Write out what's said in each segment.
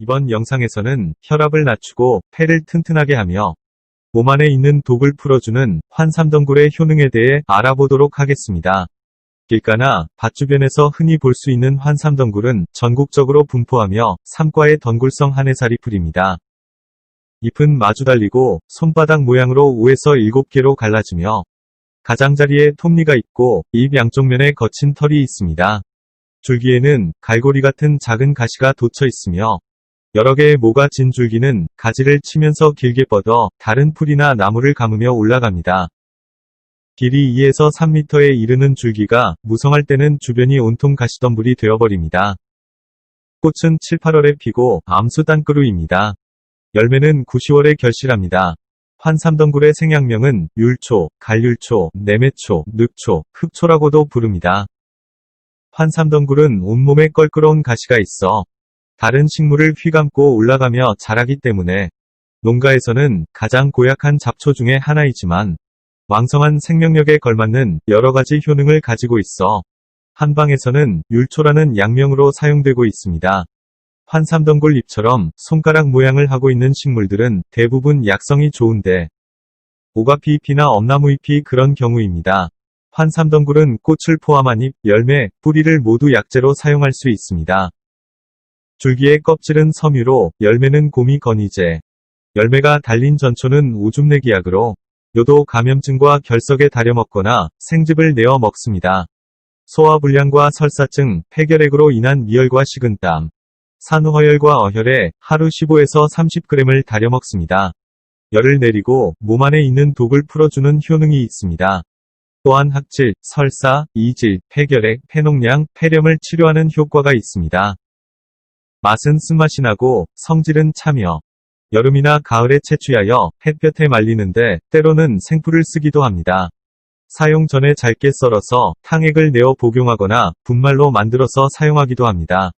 이번 영상에서는 혈압을 낮추고 폐를 튼튼하게 하며 몸 안에 있는 독을 풀어주는 환삼덩굴의 효능에 대해 알아보도록 하겠습니다. 길가나 밭 주변에서 흔히 볼 수 있는 환삼덩굴은 전국적으로 분포하며 삼과의 덩굴성 한해살이 풀입니다. 잎은 마주 달리고 손바닥 모양으로 5에서 7개로 갈라지며 가장자리에 톱니가 있고 잎 양쪽 면에 거친 털이 있습니다. 줄기에는 갈고리 같은 작은 가시가 돋쳐 있으며 여러 개의 모가 진 줄기는 가지를 치면서 길게 뻗어 다른 풀이나 나무를 감으며 올라갑니다. 길이 2에서 3m에 이르는 줄기가 무성할 때는 주변이 온통 가시덤불이 되어버립니다. 꽃은 7, 8월에 피고 암수 단그루입니다. 열매는 9, 10월에 결실합니다. 환삼덩굴의 생약명은 율초, 갈율초, 내매초, 늑초, 흑초라고도 부릅니다. 환삼덩굴은 온몸에 껄끄러운 가시가 있어 다른 식물을 휘감고 올라가며 자라기 때문에 농가에서는 가장 고약한 잡초 중에 하나이지만 왕성한 생명력에 걸맞는 여러가지 효능을 가지고 있어 한방에서는 율초라는 약명으로 사용되고 있습니다. 환삼덩굴 잎처럼 손가락 모양을 하고 있는 식물들은 대부분 약성이 좋은데 오가피 잎이나 엄나무 잎이 그런 경우입니다. 환삼덩굴은 꽃을 포함한 잎, 열매, 뿌리를 모두 약재로 사용할 수 있습니다. 줄기의 껍질은 섬유로, 열매는 곰이 건이제, 열매가 달린 전초는 오줌내기약으로 요도 감염증과 결석에 달여 먹거나 생즙을 내어 먹습니다. 소화불량과 설사증, 폐결핵으로 인한 미열과 식은땀, 산후허열과 어혈에 하루 15에서 30g을 달여 먹습니다. 열을 내리고 몸 안에 있는 독을 풀어주는 효능이 있습니다. 또한 학질, 설사, 이질, 폐결핵, 폐농량, 폐렴을 치료하는 효과가 있습니다. 맛은 쓴맛이 나고 성질은 차며 여름이나 가을에 채취하여 햇볕에 말리는데 때로는 생풀을 쓰기도 합니다. 사용 전에 잘게 썰어서 탕액을 내어 복용하거나 분말로 만들어서 사용하기도 합니다.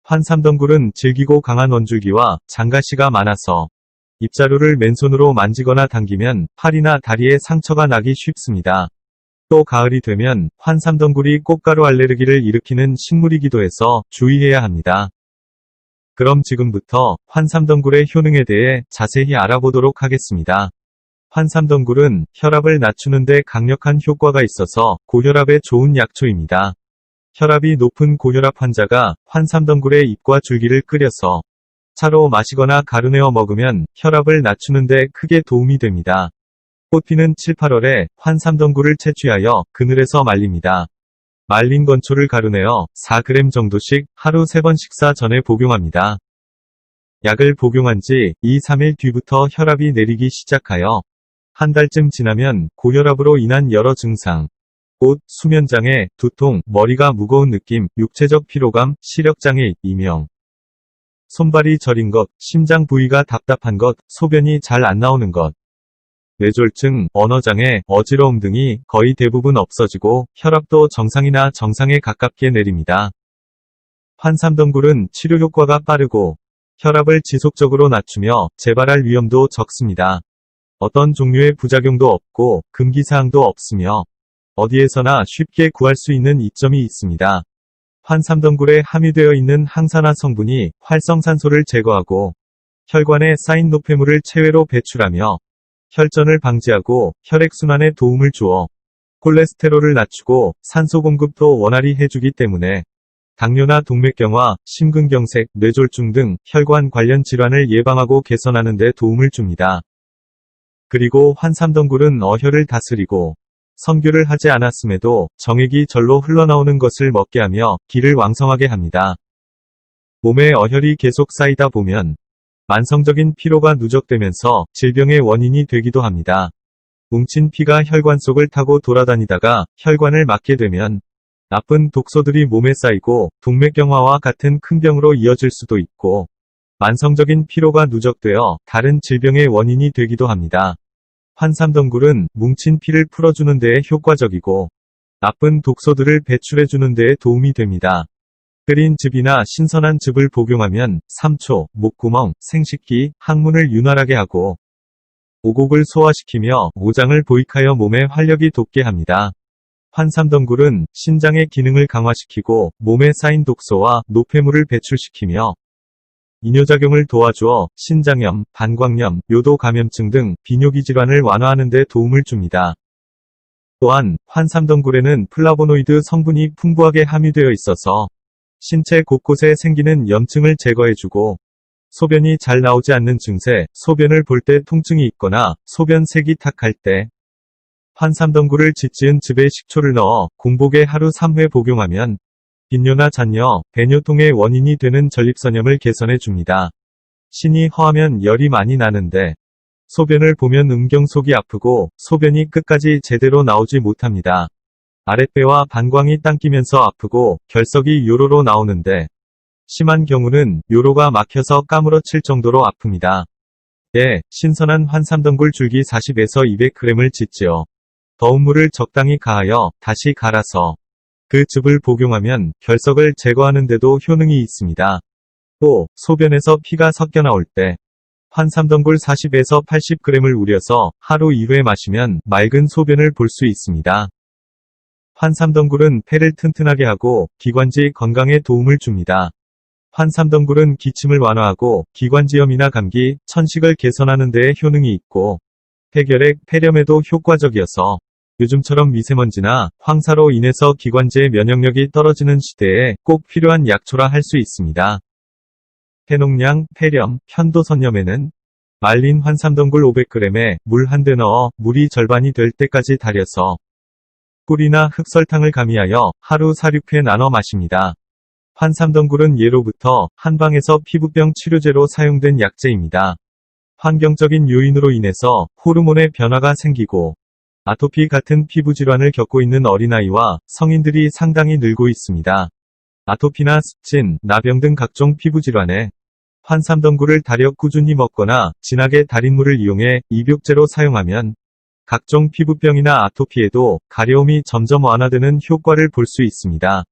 환삼덩굴은 질기고 강한 원줄기와 장가시가 많아서 잎자루를 맨손으로 만지거나 당기면 팔이나 다리에 상처가 나기 쉽습니다. 또 가을이 되면 환삼덩굴이 꽃가루 알레르기를 일으키는 식물이기도 해서 주의해야 합니다. 그럼 지금부터 환삼덩굴의 효능에 대해 자세히 알아보도록 하겠습니다. 환삼덩굴은 혈압을 낮추는 데 강력한 효과가 있어서 고혈압에 좋은 약초입니다. 혈압이 높은 고혈압 환자가 환삼덩굴의 잎과 줄기를 끓여서 차로 마시거나 가루내어 먹으면 혈압을 낮추는 데 크게 도움이 됩니다. 꽃피는 7, 8월에 환삼덩굴을 채취하여 그늘에서 말립니다. 말린 건초를 가루내어 4g 정도씩 하루 3번 식사 전에 복용합니다. 약을 복용한 지 2, 3일 뒤부터 혈압이 내리기 시작하여 한 달쯤 지나면 고혈압으로 인한 여러 증상, 곧 수면장애, 두통, 머리가 무거운 느낌, 육체적 피로감, 시력장애, 이명, 손발이 저린 것, 심장 부위가 답답한 것, 소변이 잘 안 나오는 것, 뇌졸중, 언어장애, 어지러움 등이 거의 대부분 없어지고 혈압도 정상이나 정상에 가깝게 내립니다. 환삼덩굴은 치료 효과가 빠르고 혈압을 지속적으로 낮추며 재발할 위험도 적습니다. 어떤 종류의 부작용도 없고 금기사항도 없으며 어디에서나 쉽게 구할 수 있는 이점이 있습니다. 환삼덩굴에 함유되어 있는 항산화 성분이 활성산소를 제거하고 혈관에 쌓인 노폐물을 체외로 배출하며 혈전을 방지하고 혈액순환에 도움을 주어 콜레스테롤을 낮추고 산소 공급도 원활히 해주기 때문에 당뇨나 동맥경화, 심근경색, 뇌졸중 등 혈관 관련 질환을 예방하고 개선하는 데 도움을 줍니다. 그리고 환삼덩굴은 어혈을 다스리고 성교를 하지 않았음에도 정액이 절로 흘러나오는 것을 먹게 하며 기를 왕성하게 합니다. 몸에 어혈이 계속 쌓이다 보면 만성적인 피로가 누적되면서 질병의 원인이 되기도 합니다. 뭉친 피가 혈관 속을 타고 돌아다니다가 혈관을 막게 되면 나쁜 독소들이 몸에 쌓이고 동맥경화와 같은 큰 병으로 이어질 수도 있고 만성적인 피로가 누적되어 다른 질병의 원인이 되기도 합니다. 환삼덩굴은 뭉친 피를 풀어주는 데에 효과적이고 나쁜 독소들을 배출해주는 데에 도움이 됩니다. 끓인 즙이나 신선한 즙을 복용하면 삼초, 목구멍, 생식기, 항문을 윤활하게 하고 오곡을 소화시키며 오장을 보익하여 몸에 활력이 돋게 합니다. 환삼덩굴은 신장의 기능을 강화시키고 몸에 쌓인 독소와 노폐물을 배출시키며 이뇨작용을 도와주어 신장염, 방광염, 요도 감염증 등 비뇨기 질환을 완화하는 데 도움을 줍니다. 또한 환삼덩굴에는 플라보노이드 성분이 풍부하게 함유되어 있어서 신체 곳곳에 생기는 염증을 제거해주고 소변이 잘 나오지 않는 증세, 소변을 볼 때 통증이 있거나 소변색이 탁할 때 환삼덩굴을 짓지은 즙에 식초를 넣어 공복에 하루 3회 복용하면 빈뇨나 잔뇨, 배뇨통의 원인이 되는 전립선염을 개선해 줍니다. 신이 허하면 열이 많이 나는데 소변을 보면 음경속이 아프고 소변이 끝까지 제대로 나오지 못합니다. 아랫배와 방광이 당기면서 아프고 결석이 요로로 나오는데 심한 경우는 요로가 막혀서 까무러칠 정도로 아픕니다. 예, 신선한 환삼덩굴 줄기 40에서 200g을 짓지어 더운 물을 적당히 가하여 다시 갈아서 그 즙을 복용하면 결석을 제거하는 데도 효능이 있습니다. 또 소변에서 피가 섞여 나올 때 환삼덩굴 40에서 80g을 우려서 하루 2회 마시면 맑은 소변을 볼 수 있습니다. 환삼덩굴은 폐를 튼튼하게 하고 기관지 건강에 도움을 줍니다. 환삼덩굴은 기침을 완화하고 기관지염이나 감기, 천식을 개선하는 데에 효능이 있고 폐결핵, 폐렴에도 효과적이어서 요즘처럼 미세먼지나 황사로 인해서 기관지의 면역력이 떨어지는 시대에 꼭 필요한 약초라 할 수 있습니다. 폐농량, 폐렴, 편도선염에는 말린 환삼덩굴 500g에 물 한 대 넣어 물이 절반이 될 때까지 달여서 꿀이나 흑설탕을 가미하여 하루 4-6회 나눠 마십니다. 환삼덩굴은 예로부터 한방에서 피부병 치료제로 사용된 약재입니다. 환경적인 요인으로 인해서 호르몬의 변화가 생기고 아토피 같은 피부질환을 겪고 있는 어린아이와 성인들이 상당히 늘고 있습니다. 아토피나 습진, 나병 등 각종 피부질환에 환삼덩굴을 달여 꾸준히 먹거나 진하게 달인 물을 이용해 입욕제로 사용하면 각종 피부병이나 아토피에도 가려움이 점점 완화되는 효과를 볼 수 있습니다.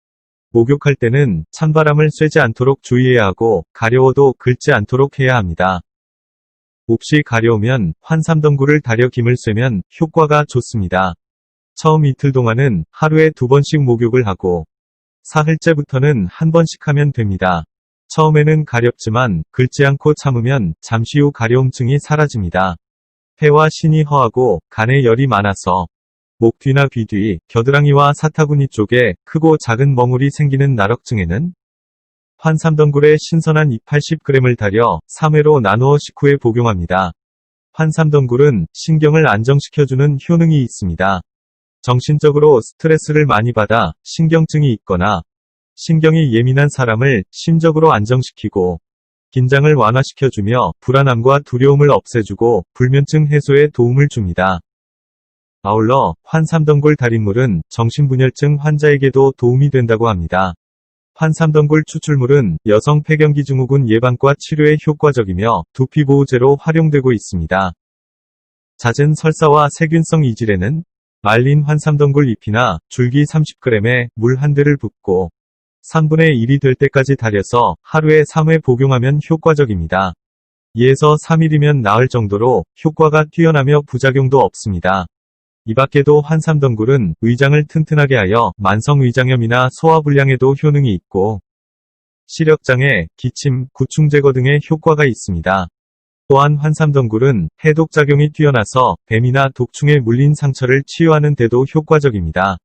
목욕할 때는 찬바람을 쐬지 않도록 주의해야 하고 가려워도 긁지 않도록 해야 합니다. 몹시 가려우면 환삼덩굴을 달여 김을 쐬면 효과가 좋습니다. 처음 이틀 동안은 하루에 2번씩 목욕을 하고 사흘째부터는 1번씩 하면 됩니다. 처음에는 가렵지만 긁지 않고 참으면 잠시 후 가려움증이 사라집니다. 폐와 신이 허하고 간에 열이 많아서 목 뒤나 귀 뒤, 겨드랑이와 사타구니 쪽에 크고 작은 멍울이 생기는 나럭증에는 환삼덩굴에 신선한 잎 80g을 달여 3회로 나누어 식후에 복용합니다. 환삼덩굴은 신경을 안정시켜주는 효능이 있습니다. 정신적으로 스트레스를 많이 받아 신경증이 있거나 신경이 예민한 사람을 심적으로 안정시키고 긴장을 완화시켜주며 불안함과 두려움을 없애주고 불면증 해소에 도움을 줍니다. 아울러 환삼덩굴 달인물은 정신분열증 환자에게도 도움이 된다고 합니다. 환삼덩굴 추출물은 여성 폐경기 증후군 예방과 치료에 효과적이며 두피 보호제로 활용되고 있습니다. 잦은 설사와 세균성 이질에는 말린 환삼덩굴 잎이나 줄기 30g에 물 한 대를 붓고 3분의 1이 될 때까지 달여서 하루에 3회 복용하면 효과적입니다. 2에서 3일이면 나을 정도로 효과가 뛰어나며 부작용도 없습니다. 이 밖에도 환삼덩굴은 위장을 튼튼하게 하여 만성위장염이나 소화불량에도 효능이 있고 시력장애, 기침, 구충 제거 등의 효과가 있습니다. 또한 환삼덩굴은 해독작용이 뛰어나서 뱀이나 독충에 물린 상처를 치유하는 데도 효과적입니다.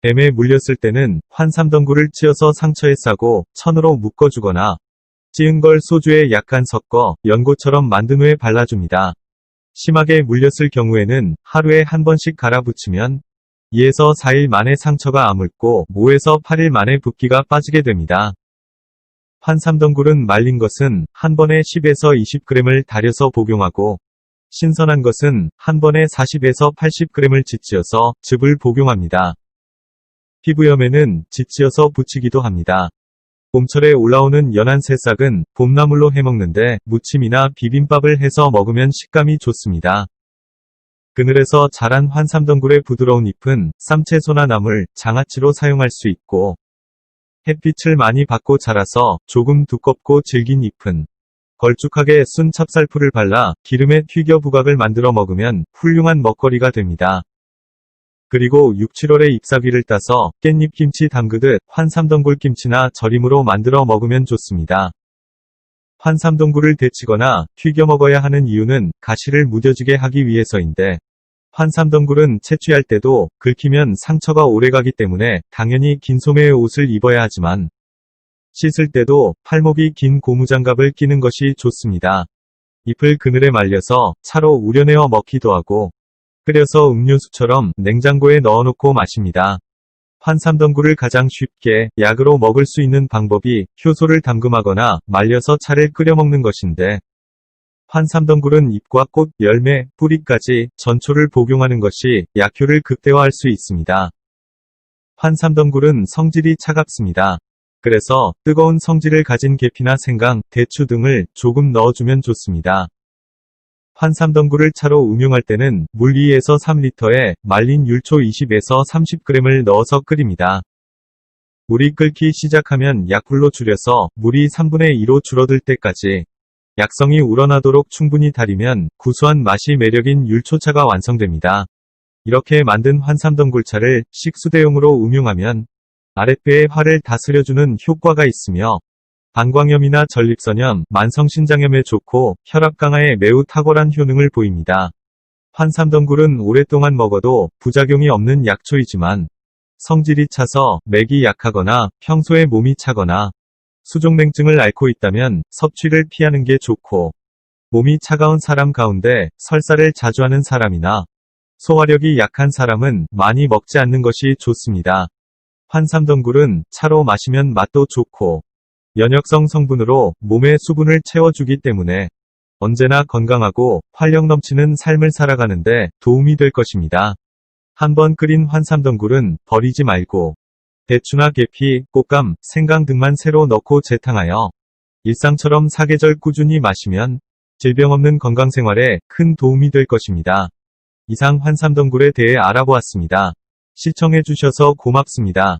뱀에 물렸을 때는 환삼덩굴을 찧어서 상처에 싸고 천으로 묶어주거나 찧은 걸 소주에 약간 섞어 연고처럼 만든 후에 발라줍니다. 심하게 물렸을 경우에는 하루에 1번씩 갈아붙이면 2에서 4일 만에 상처가 아물고 5에서 8일 만에 붓기가 빠지게 됩니다. 환삼덩굴은 말린 것은 한 번에 10에서 20g을 달여서 복용하고 신선한 것은 한 번에 40에서 80g을 짓지어서 즙을 복용합니다. 피부염에는 짓지어서 붙이기도 합니다. 봄철에 올라오는 연한 새싹은 봄나물로 해먹는데 무침이나 비빔밥을 해서 먹으면 식감이 좋습니다. 그늘에서 자란 환삼덩굴의 부드러운 잎은 쌈채소나 나물, 장아찌로 사용할 수 있고 햇빛을 많이 받고 자라서 조금 두껍고 질긴 잎은 걸쭉하게 순 찹쌀풀을 발라 기름에 튀겨 부각을 만들어 먹으면 훌륭한 먹거리가 됩니다. 그리고 6, 7월에 잎사귀를 따서 깻잎김치 담그듯 환삼덩굴 김치나 절임으로 만들어 먹으면 좋습니다. 환삼동굴을 데치거나 튀겨 먹어야 하는 이유는 가시를 무뎌지게 하기 위해서인데, 환삼동굴은 채취할 때도 긁히면 상처가 오래가기 때문에 당연히 긴 소매의 옷을 입어야 하지만, 씻을 때도 팔목이 긴 고무장갑을 끼는 것이 좋습니다. 잎을 그늘에 말려서 차로 우려내어 먹기도 하고, 끓여서 음료수처럼 냉장고에 넣어놓고 마십니다. 환삼덩굴을 가장 쉽게 약으로 먹을 수 있는 방법이 효소를 담금하거나 말려서 차를 끓여 먹는 것인데, 환삼덩굴은 잎과 꽃, 열매, 뿌리까지 전초를 복용하는 것이 약효를 극대화할 수 있습니다. 환삼덩굴은 성질이 차갑습니다. 그래서 뜨거운 성질을 가진 계피나 생강, 대추 등을 조금 넣어주면 좋습니다. 환삼덩굴을 차로 음용할 때는 물 2에서 3리터에 말린 율초 20에서 30g을 넣어서 끓입니다. 물이 끓기 시작하면 약불로 줄여서 물이 3분의 2로 줄어들 때까지 약성이 우러나도록 충분히 달이면 구수한 맛이 매력인 율초차가 완성됩니다. 이렇게 만든 환삼덩굴차를 식수대용으로 음용하면 아랫배의 화를 다스려주는 효과가 있으며 방광염이나 전립선염, 만성신장염에 좋고 혈압 강화에 매우 탁월한 효능을 보입니다. 환삼덩굴은 오랫동안 먹어도 부작용이 없는 약초이지만 성질이 차서 맥이 약하거나 평소에 몸이 차거나 수족냉증을 앓고 있다면 섭취를 피하는 게 좋고, 몸이 차가운 사람 가운데 설사를 자주 하는 사람이나 소화력이 약한 사람은 많이 먹지 않는 것이 좋습니다. 환삼덩굴은 차로 마시면 맛도 좋고 연역성 성분으로 몸의 수분을 채워주기 때문에 언제나 건강하고 활력 넘치는 삶을 살아가는데 도움이 될 것입니다. 한번 끓인 환삼덩굴은 버리지 말고 대추나 계피, 꽃감, 생강 등만 새로 넣고 재탕하여 일상처럼 사계절 꾸준히 마시면 질병 없는 건강생활에 큰 도움이 될 것입니다. 이상 환삼덩굴에 대해 알아보았습니다. 시청해주셔서 고맙습니다.